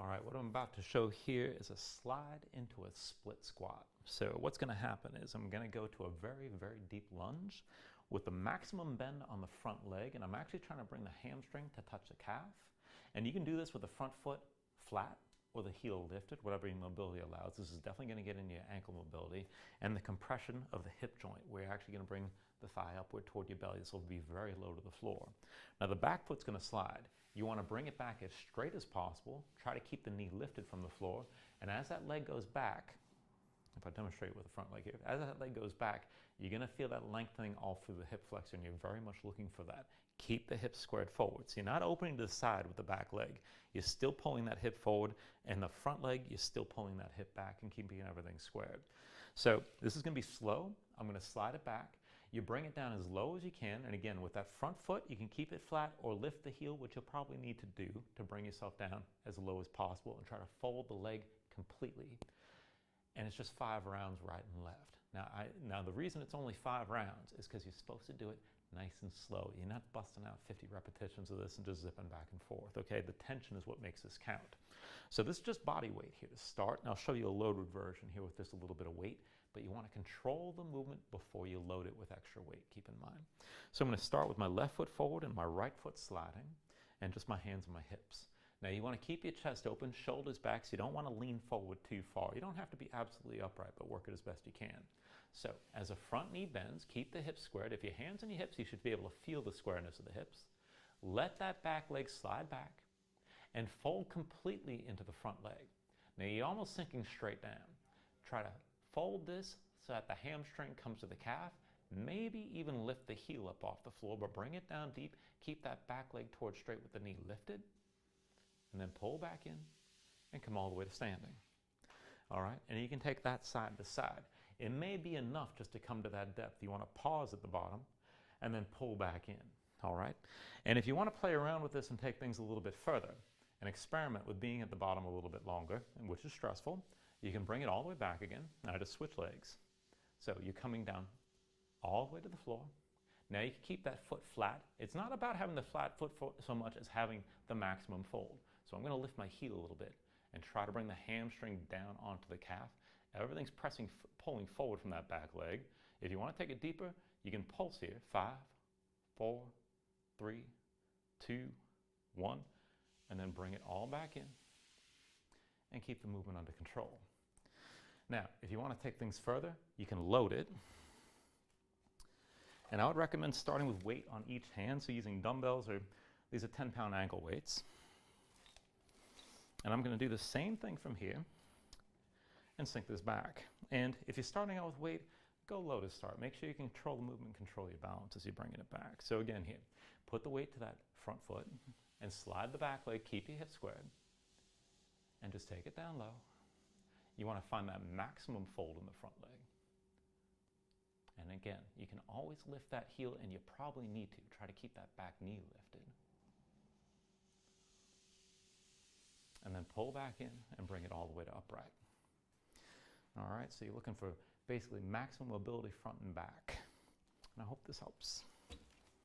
All right, what I'm about to show here is a slide into a split squat. So what's going to happen is I'm going to go to a very, very deep lunge with the maximum bend on the front leg, and I'm actually trying to bring the hamstring to touch the calf. And you can do this with the front foot flat or the heel lifted, whatever your mobility allows. This is definitely going to get into your ankle mobility and the compression of the hip joint. We're actually going to bring the thigh upward toward your belly. This will be very low to the floor. Now the back foot's going to slide. You want to bring it back as straight as possible. Try to keep the knee lifted from the floor. And as that leg goes back, if I demonstrate with the front leg here, as that leg goes back, you're going to feel that lengthening all through the hip flexor, and you're very much looking for that. Keep the hips squared forward. So you're not opening to the side with the back leg. You're still pulling that hip forward, and the front leg, you're still pulling that hip back and keeping everything squared. So this is going to be slow. I'm going to slide it back. You bring it down as low as you can, and again, with that front foot, you can keep it flat or lift the heel, which you'll probably need to do to bring yourself down as low as possible, and try to fold the leg completely. And it's just 5 rounds right and left. Now the reason it's only 5 rounds is because you're supposed to do it nice and slow. You're not busting out 50 repetitions of this and just zipping back and forth, okay? The tension is what makes this count. So this is just body weight here to start, and I'll show you a loaded version here with just a little bit of weight, but you want to control the movement before you load it with extra weight, keep in mind. So I'm going to start with my left foot forward and my right foot sliding, and just my hands on my hips. Now you want to keep your chest open, shoulders back, so you don't want to lean forward too far. You don't have to be absolutely upright, but work it as best you can. So as the front knee bends, keep the hips squared. If your hands on your hips, you should be able to feel the squareness of the hips. Let that back leg slide back and fold completely into the front leg. Now you're almost sinking straight down. Try to fold this so that the hamstring comes to the calf. Maybe even lift the heel up off the floor, but bring it down deep. Keep that back leg towards straight with the knee lifted. And then pull back in and come all the way to standing. All right, and you can take that side to side. It may be enough just to come to that depth. You want to pause at the bottom and then pull back in, all right? And if you want to play around with this and take things a little bit further and experiment with being at the bottom a little bit longer, which is stressful, you can bring it all the way back again. Now just switch legs. So you're coming down all the way to the floor. Now you can keep that foot flat. It's not about having the flat foot so much as having the maximum fold. So I'm going to lift my heel a little bit and try to bring the hamstring down onto the calf. Everything's pulling forward from that back leg. If you want to take it deeper, you can pulse here. 5, 4, 3, 2, 1, and then bring it all back in and keep the movement under control. Now, if you want to take things further, you can load it. And I would recommend starting with weight on each hand, so using dumbbells, or these are 10-pound ankle weights. And I'm going to do the same thing from here and sink this back. And if you're starting out with weight, go low to start. Make sure you can control the movement, control your balance as you're bringing it back. So again here, put the weight to that front foot and slide the back leg, keep your hips squared, and just take it down low. You want to find that maximum fold in the front leg. And again, you can always lift that heel, and you probably need to. Try to keep that back knee lifted. And then pull back in and bring it all the way to upright. All right, so you're looking for basically maximum mobility front and back. And I hope this helps.